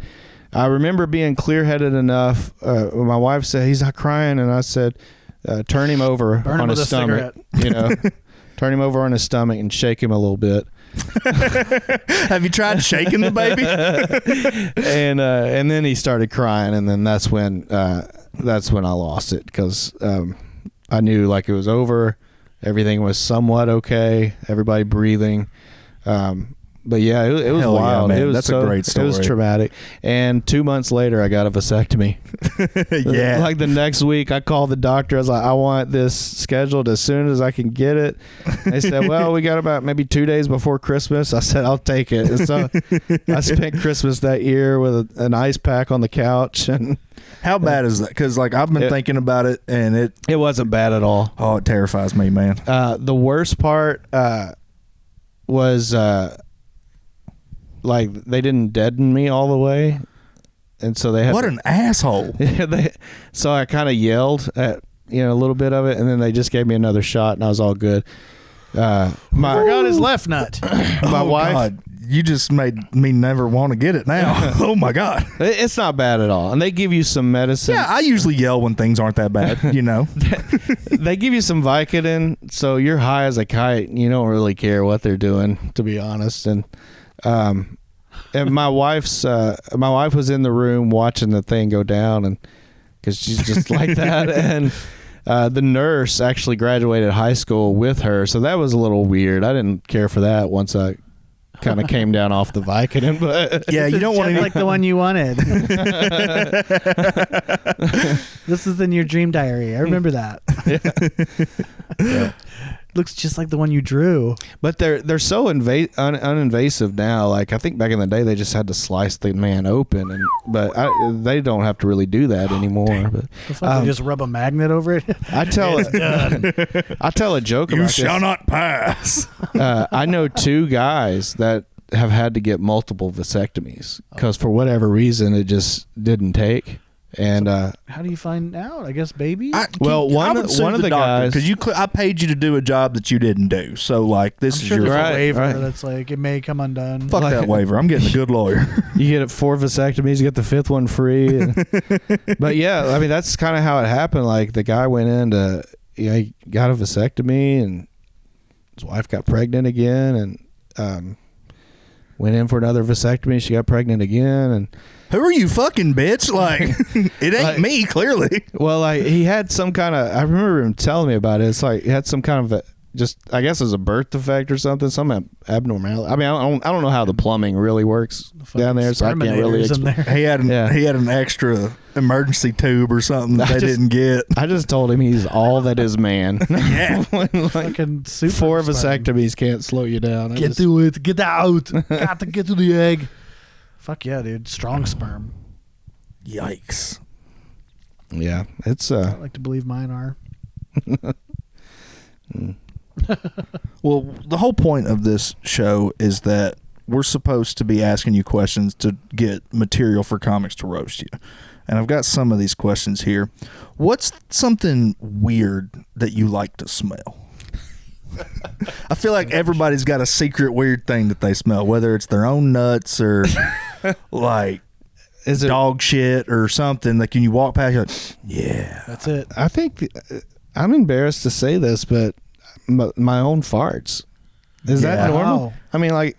I remember being clear-headed enough. My wife said, "He's not crying," and I said, "Turn him over Burn on him his with a stomach." You know, turn him over on his stomach and shake him a little bit. Have you tried shaking the baby? And then he started crying, and then that's when I lost it, because I knew, like, it was over. Everything was somewhat okay. Everybody breathing. But yeah, it was Hell yeah, wild. man. It was That's a great story. It was traumatic. And 2 months later, I got a vasectomy. Yeah. Like, the next week, I called the doctor. I was like, "I want this scheduled as soon as I can get it." They said, "Well, we got about maybe 2 days before Christmas." I said, "I'll take it." And so I spent Christmas that year with an ice pack on the couch. And How bad is that? Because, like, I've been thinking about it, and it wasn't bad at all. Oh, it terrifies me, man. The worst part was like, they didn't deaden me all the way, and so they had What an asshole. so I kind of yelled at a little bit of it, and then they just gave me another shot, and I was all good. Forgot his left nut. My wife. God, you just made me never want to get it now. Oh my God. It's not bad at all, and they give you some medicine. Yeah, I usually yell when things aren't that bad, you know. They give you some Vicodin, so you're high as a kite. You don't really care what they're doing, to be honest. And my wife was in the room watching the thing go down, and because she's just like that. And the nurse actually graduated high school with her, so that was a little weird. I didn't care for that once I kind of came down off the Vicodin. But Yeah, you don't want Just to like the one you wanted. This is in your dream diary. I remember that. Yeah. Looks just like the one you drew. But they're so uninvasive now. Like, I think back in the day they just had to slice the man open, but they don't have to really do that anymore. But They just rub a magnet over it. I tell a joke about You this. shall not pass. I know 2 guys that have had to get multiple vasectomies because for whatever reason it just didn't take. And How do you find out? I guess baby. one of the guys, because I paid you to do a job that you didn't do. So like this I'm is sure your there's Right, a waiver right. that's like it may come undone. fuck that waiver. I'm getting a good lawyer. you get 4 vasectomies, you get the 5th one free. But yeah, I mean that's kind of how it happened. Like the guy went in to, he got a vasectomy, and his wife got pregnant again, and went in for another vasectomy. She got pregnant again, and Who are you fucking, bitch? Like, it ain't Like- me, clearly. well, like he had some kind of. I remember him telling me about it. It's like he had some kind of just, I guess, it was a birth defect or something, some abnormality. I mean, I don't know how the plumbing really works down there, so I can't really. Exterminators in there. He had an extra emergency tube or something that I they just- didn't get. I just told him he's all that is man. Yeah. Like, Fucking super 4 sperm. vasectomies can't slow you down. I Get just- to it. Get out. Got to get to the egg. Fuck yeah, dude. Strong sperm. Yikes. Yeah, it's I like to believe mine are. Well, the whole point of this show is that we're supposed to be asking you questions to get material for comics to roast you. And I've got some of these questions here. What's something weird that you like to smell? I feel like everybody's got a secret weird thing that they smell, whether it's their own nuts or like is it dog shit or something. Like when you walk past, you're like, yeah. That's it. I think I'm embarrassed to say this, but my own farts. Is that Yeah. normal? Wow. I mean, like,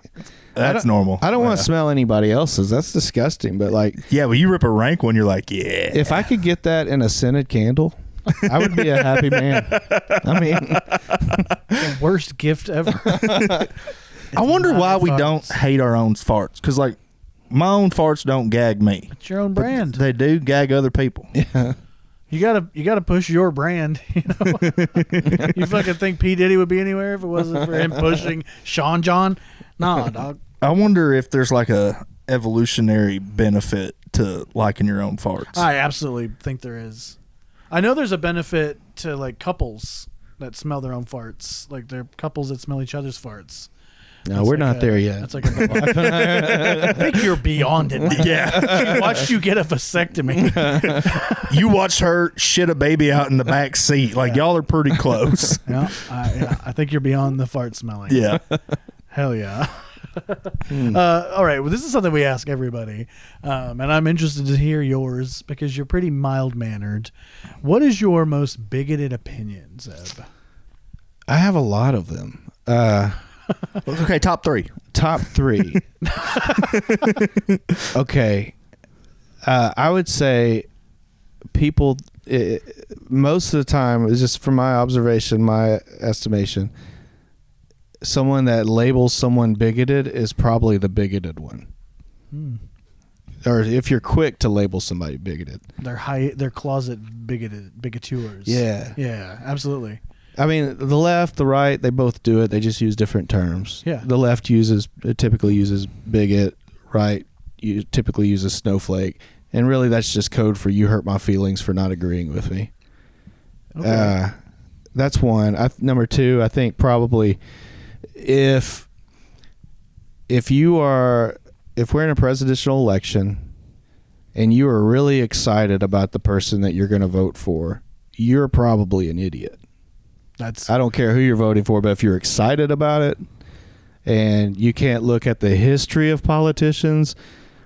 That's normal. I don't want to smell anybody else's. That's disgusting. But like, Yeah, well, you rip a rank one, you're like, yeah. if I could get that in a scented candle, I would be a happy man. I mean, The worst gift ever. I wonder not why our we farts. don't hate our own farts. Because, like, my own farts don't gag me. It's your own But brand. they do gag other people. You gotta push your brand. You know, you fucking think P Diddy would be anywhere if it wasn't for him pushing Sean John? Nah, dog. I wonder if there's, like, a evolutionary benefit to liking your own farts. I absolutely think there is. I know there's a benefit to like couples that smell their own farts. Like they're couples that smell each other's farts. no, That's we're like not there yet. That's like I think you're beyond it. Now. Yeah. She watched you get a vasectomy. You watched her shit a baby out in the back seat. Like, y'all are pretty close. Yeah, I think you're beyond the fart smelling. Yeah. Hell yeah. All right. Well, this is something we ask everybody, and I'm interested to hear yours because you're pretty mild mannered. What is your most bigoted opinion, Zeb? I have a lot of them. Okay, top 3. Top 3. Okay. I would say people, most of the time, it's just from my observation, my estimation, someone that labels someone bigoted is probably the bigoted one. Or if you're quick to label somebody bigoted. They're closet bigoteurs. Yeah, absolutely. I mean, the left, the right, they both do it. They just use different terms. Yeah. The left typically uses bigot. Right typically uses snowflake. And really, that's just code for you hurt my feelings for not agreeing with me. Okay. That's one. Number 2, I think probably if we're in a presidential election and you are really excited about the person that you're going to vote for, you're probably an idiot. I don't care who you're voting for, but if you're excited about it and you can't look at the history of politicians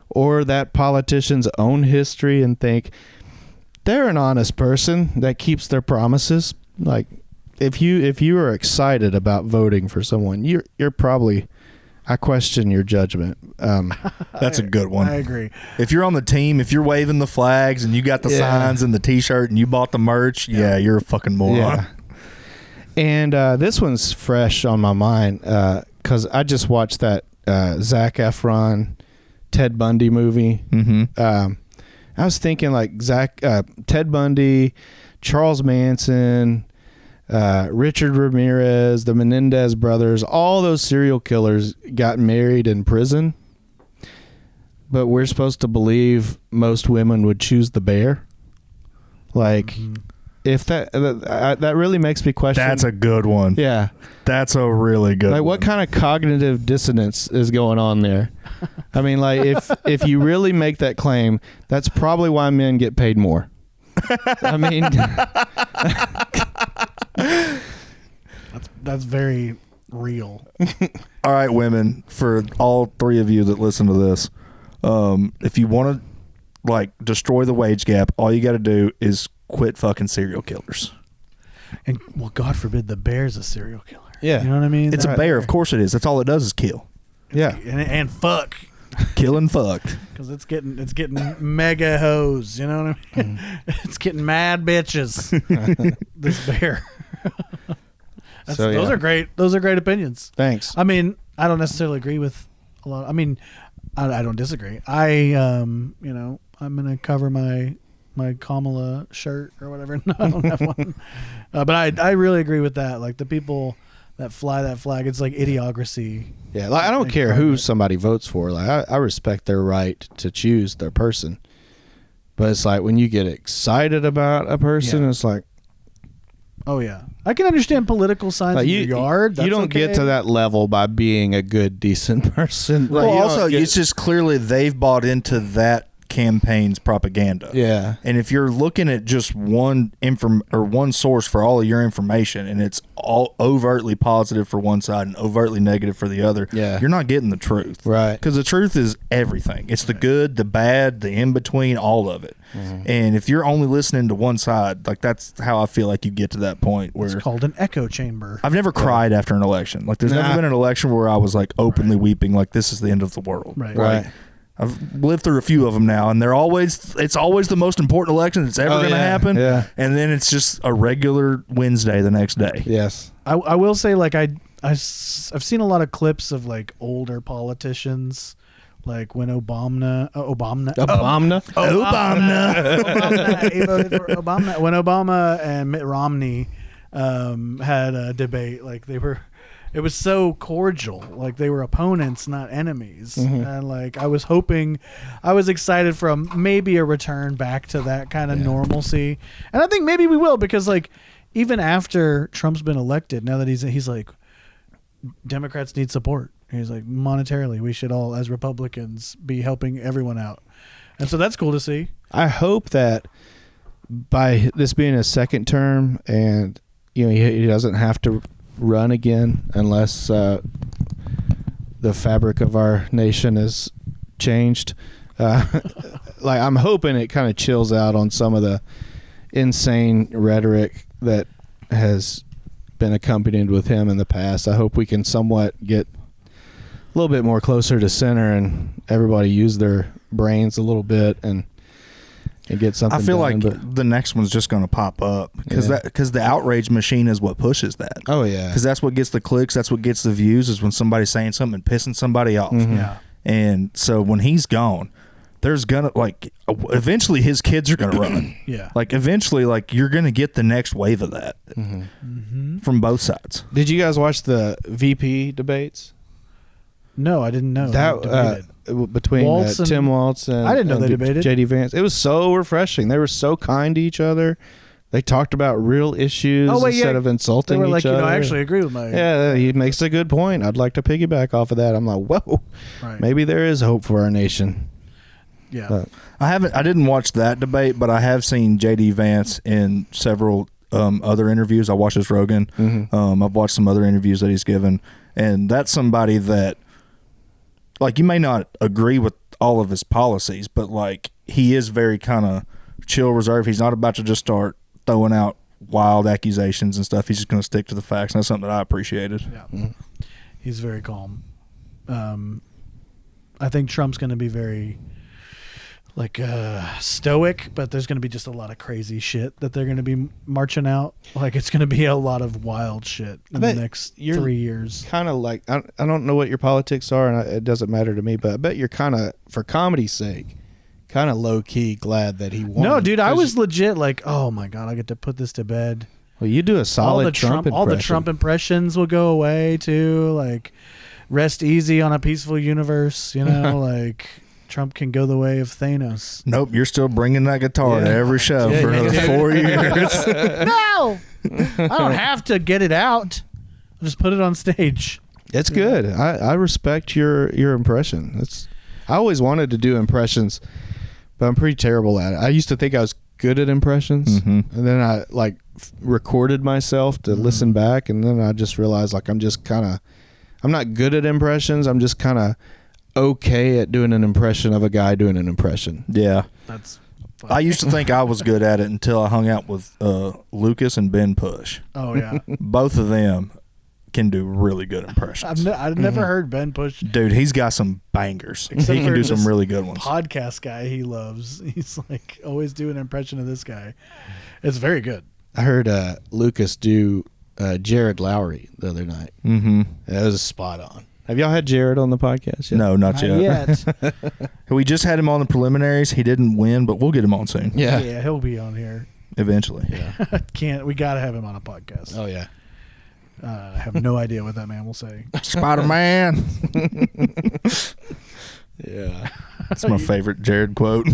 or that politician's own history and think they're an honest person that keeps their promises, like if you are excited about voting for someone, you're probably, I question your judgment. That's a good one. I agree. If you're on the team, if you're waving the flags and you got the signs and the T-shirt and you bought the merch, yeah, you're a fucking moron. Yeah. And this one's fresh on my mind because I just watched that Zac Efron Ted Bundy movie. Mm-hmm. I was thinking like Ted Bundy, Charles Manson, Richard Ramirez, the Menendez brothers, all those serial killers got married in prison. But we're supposed to believe most women would choose the bear. Like, if that really makes me question. That's a good one. Yeah. That's a really good one. What kind of cognitive dissonance is going on there? I mean, like, if you really make that claim, that's probably why men get paid more. I mean, that's very real. All right, women, for all three of you that listen to this, if you want to like destroy the wage gap, all you got to do is quit fucking serial killers. And well, God forbid the bear's a serial killer. Yeah. You know what I mean? It's a bear, of course it is. That's all it does is kill. Yeah. And fuck. Kill and fuck. Because it's getting mega hoes. You know what I mean? It's getting mad bitches. This bear. Those are great. Those are great opinions. Thanks. I mean, I don't necessarily agree with a lot. I mean, I don't disagree. I'm gonna cover my Kamala shirt or whatever. No, I don't have one. But I really agree with that. Like the people that fly that flag, it's like idiocracy. Yeah, like I don't care who somebody votes for. Like I respect their right to choose their person. But it's like when you get excited about a person, it's like, oh yeah, I can understand political signs like in your yard. That's you don't get to that level by being a good, decent person. Well, also, it's just clearly they've bought into that campaign's propaganda. Yeah. And if you're looking at just one source for all of your information, and it's all overtly positive for one side and overtly negative for the other, you're not getting the truth. Right. Because the truth is everything. It's the good, the bad, the in between, all of it. Mm-hmm. And if you're only listening to one side, like that's how I feel like you get to that point where it's called an echo chamber. I've never cried after an election. Like there's never been an election where I was like openly weeping, like this is the end of the world. Right. Like, I've lived through a few of them now, and it's always the most important election that's ever going to happen. Yeah. And then it's just a regular Wednesday the next day. Yes. I will say, like, I've seen a lot of clips of like older politicians, like when Obama he voted for Obama. When Obama and Mitt Romney had a debate, like it was so cordial, like they were opponents, not enemies. Mm-hmm. And like I was excited for maybe a return back to that kind of normalcy. And I think maybe we will, because like even after Trump's been elected, now that he's like, Democrats need support. He's like, monetarily, we should all, as Republicans, be helping everyone out. And so that's cool to see. I hope that by this being a second term, and he doesn't have to run again unless the fabric of our nation is changed. Like I'm hoping it kind of chills out on some of the insane rhetoric that has been accompanied with him in the past. I hope we can somewhat get a little bit more closer to center and everybody use their brains a little bit and get something. I feel done, like the next one's just going to pop up because the outrage machine is what pushes that. Oh yeah, because that's what gets the clicks. That's what gets the views. Is when somebody's saying something and pissing somebody off. Mm-hmm. Yeah. And so when he's gone, there's gonna eventually his kids are gonna run. Yeah. Like eventually, like you're gonna get the next wave of that from both sides. Did you guys watch the VP debates? No, I didn't know that between Tim Walz and I didn't know they debated. JD Vance. It was so refreshing. They were so kind to each other. They talked about real issues instead of insulting each other. I actually agree with my. Yeah, he makes a good point. I'd like to piggyback off of that. I'm like, whoa, maybe there is hope for our nation. Yeah, but I didn't watch that debate, but I have seen JD Vance in several other interviews. I watched his Rogan. Mm-hmm. I've watched some other interviews that he's given, and that's somebody that, like, you may not agree with all of his policies, but like he is very kind of chill, reserved. He's not about to just start throwing out wild accusations and stuff. He's just going to stick to the facts. And that's something that I appreciated. Yeah, he's very calm. I think Trump's going to be very stoic, but there's going to be just a lot of crazy shit that they're going to be marching out. Like it's going to be a lot of wild shit in the next 3 years. Kind of like I don't know what your politics are, and it doesn't matter to me. But I bet you're kind of, for comedy's sake, kind of low key glad that he won. No, dude, I was legit like, oh my god, I get to put this to bed. Well, you do a solid Trump impression. All the Trump impressions will go away too. Like, rest easy on a peaceful universe. Like. Trump can go the way of Thanos. Nope, you're still bringing that guitar to every show for another 4 years. No, I don't have to get it out. I'll just put it on stage. It's good. I respect your impression. I always wanted to do impressions, but I'm pretty terrible at it. I used to think I was good at impressions, and then I recorded myself to listen back, and then I just realized I'm not good at impressions. I'm just kind of okay at doing an impression of a guy doing an impression. Yeah. That's fun. I used to think I was good at it until I hung out with Lucas and Ben Push. Oh, yeah. Both of them can do really good impressions. I've never heard Ben Push. Dude, he's got some bangers. Except He can for do some this really good ones. Podcast guy he loves. He's like always doing an impression of this guy. It's very good. I heard Lucas do Jared Lowry the other night. Mm-hmm. That was spot on. Have y'all had Jared on the podcast yet? No, not yet. Yet. We just had him on the preliminaries. He didn't win, but we'll get him on soon. Yeah. Yeah, he'll be on here. Eventually. Yeah. We got to have him on a podcast. Oh, yeah. I have no idea what that man will say. Spider-Man. Yeah. That's my favorite Jared quote.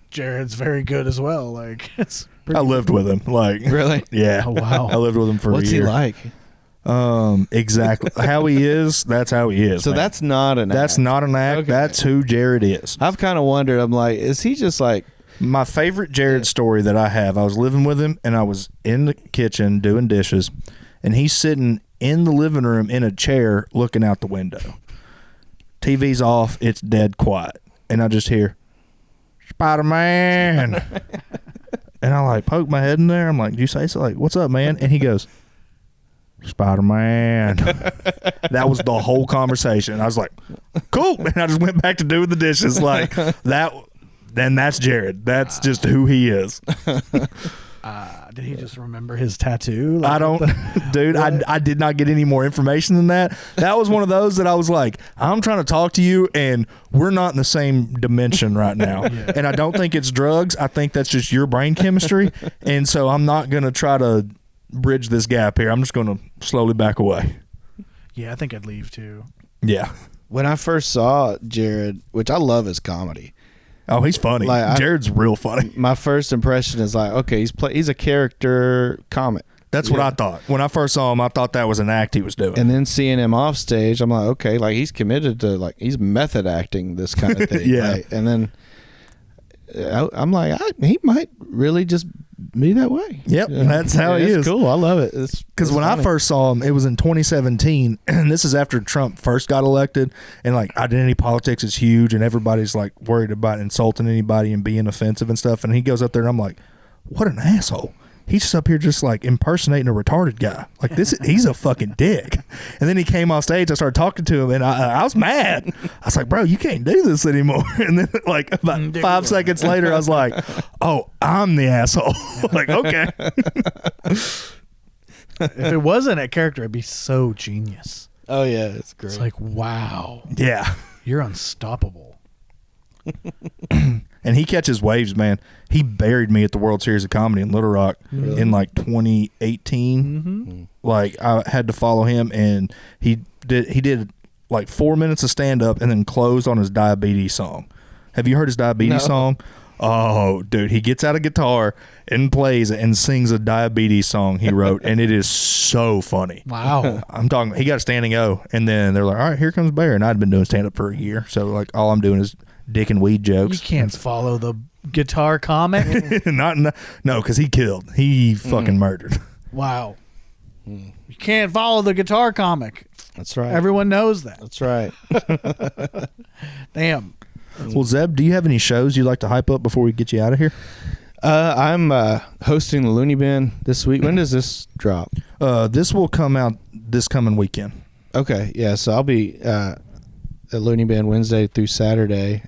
Jared's very good as well. Like it's. I lived with him. Like, Really? yeah. Oh, wow. I lived with him for What's a year. he like? Exactly. How he is, that's how he is. So man. that's not an That's act. not an act. Okay. That's who Jared is. I've kind of wondered. I'm like, is he just like... My favorite Jared story that I have, I was living with him, and I was in the kitchen doing dishes, and he's sitting in the living room in a chair looking out the window. TV's off. It's dead quiet. And I just hear, Spider-Man. And I like poke my head in there. I'm like, do you say so? Like, what's up, man? And he goes, Spider-Man. That was the whole conversation. I was like, cool. And I just went back to doing the dishes. Like, that... Then that's Jared. That's just who he is. Did he just remember his tattoo? Like, I don't, dude. I did not get any more information than that. That was one of those that I was like, I'm trying to talk to you, and we're not in the same dimension right now. Yeah. And I don't think it's drugs. I think that's just your brain chemistry. And so I'm not gonna try to bridge this gap here. I'm just gonna slowly back away. Yeah, I think I'd leave too. Yeah. When I first saw Jared, which I love his comedy, Oh, he's funny. Like, Jared's real funny. my first impression is like, okay, he's a character comic. That's what I thought. When I first saw him, I thought that was an act he was doing. And then seeing him off stage, I'm like, okay, like he's committed to, like, he's method acting this kind of thing. Yeah. Like, and then I'm like, he might really just be that way. Yep, that's how he it's is. Cool, I love it. Because when I first saw him, it was in 2017, and this is after Trump first got elected, and like identity politics is huge, and everybody's like worried about insulting anybody and being offensive and stuff. And he goes up there, and I'm like, what an asshole. He's just up here just like impersonating a retarded guy. Like he's a fucking dick. And then he came off stage. I started talking to him, and I was mad. I was like, bro, you can't do this anymore. And then like about 5 seconds later, I was like, oh, I'm the asshole. Like, okay. If it wasn't a character, it'd be so genius. Oh yeah, it's great. It's like, wow, Yeah. you're unstoppable. And he catches waves, man. He buried me at the World Series of Comedy in Little Rock in like 2018. Mm-hmm. Like I had to follow him, and he did like 4 minutes of stand up and then closed on his diabetes song. Have you heard his diabetes song? Oh, dude, he gets out a guitar and plays it and sings a diabetes song he wrote, and it is so funny. Wow. I'm talking. He got a standing O, and then they're like, "All right, here comes Bair," and I'd been doing stand up for a year, so like all I'm doing is dick and weed You jokes. can't follow the guitar comic. No, because he killed. He fucking murdered. Wow. You can't follow the guitar comic. That's right. Everyone knows that. That's right. Damn. Well, Zeb, do you have any shows you'd like to hype up before we get you out of here? I'm hosting the Looney Bin this week. When does this drop? This will come out this coming weekend. Okay, yeah. So I'll be at Looney Bin Wednesday through Saturday.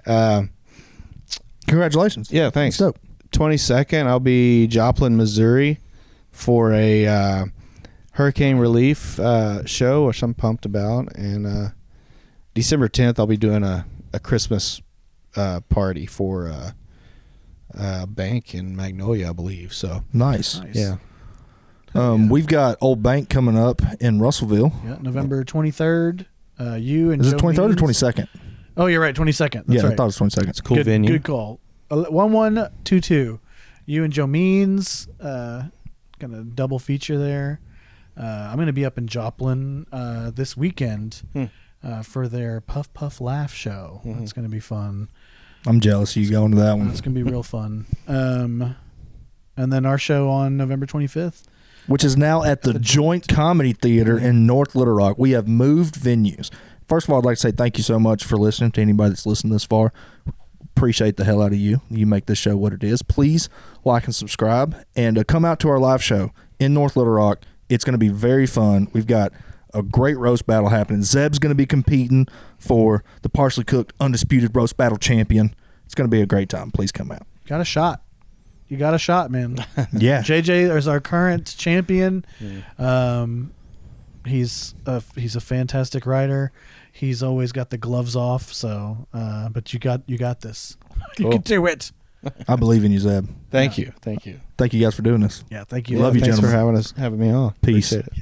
Congratulations. Yeah, thanks. That's dope. 22nd, I'll be Joplin, Missouri, for a hurricane relief show, which I'm pumped about. And December 10th, I'll be doing a Christmas party for a bank in Magnolia, I believe. So Nice. yeah. We've got Old Bank coming up in Russellville. Yeah, November 23rd. You and Is it Joe 23rd or Means. 22nd? Oh, you're right. 22nd. That's yeah, right. I thought it was 22nd. Cool good, venue. Good call. 1122. You and Joe Means gonna double feature there. I'm gonna be up in Joplin this weekend for their Puff Puff Laugh show. That's gonna be fun. I'm jealous of you going to that one. It's gonna be real fun. And then our show on November 25th. Which is now at the Joint Comedy Theater in North Little Rock. We have moved venues. First of all, I'd like to say thank you so much for listening to anybody that's listened this far. Appreciate the hell out of you. You make this show what it is. Please like and subscribe and come out to our live show in North Little Rock. It's going to be very fun. We've got a great roast battle happening. Zeb's going to be competing for the partially cooked undisputed roast battle champion. It's going to be a great time. Please come out. Got a shot. You got a shot, man. Yeah. JJ is our current champion. He's a fantastic rider. He's always got the gloves off. So, but you got this. You Cool. can do it. I believe in you, Zeb. Thank you. Thank you. Thank you guys for doing this. Yeah, thank you. Love you, Thanks gentlemen. for having me on. Peace. Appreciate it.